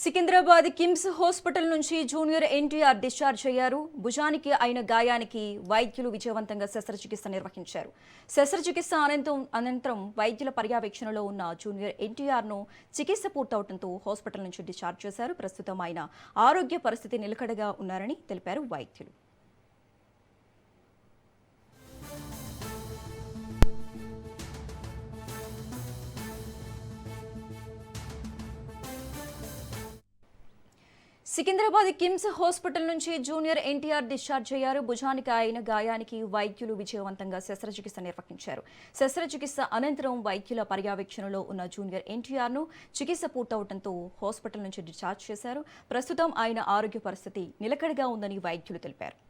Secunderabad KIMS hospital నుంచి junior NTR discharge అయ్యారు. భుజానికి అయిన గాయానికి వైద్యులు విజయవంతంగా శస్త్రచికిత్స నిర్వహించారు. శస్త్రచికిత్స అనంతరం వైద్యుల పర్యవేక్షణలో ఉన్న జూనియర్ ఎన్టీఆర్ను చికిత్స పూర్తవడంతో హాస్పిటల్ నుంచి డిశ్చార్జ్ చేశారు. ప్రస్తుతం ఆయన ఆరోగ్య పరిస్థితి నిలకడగా ఉన్నారని తెలిపారు వైద్యులు. సికింద్రాబాద్ కిమ్స్ హాస్పిటల్ నుంచి జూనియర్ ఎన్టీఆర్ డిశ్చార్జ్ అయ్యారు. భుజానికి అయిన గాయానికి వైద్యులు విజయవంతంగా శస్త్రచికిత్స నిర్వహించారు. శస్త్రచికిత్స అనంతరం వైద్యుల పర్యవేక్షణలో ఉన్న జూనియర్ ఎన్టీఆర్ను చికిత్స పూర్తవడంతో హాస్పిటల్ నుంచి డిశ్చార్జ్ చేశారు. ప్రస్తుతం ఆయన ఆరోగ్య పరిస్థితి నిలకడగా ఉందని వైద్యులు తెలిపారు.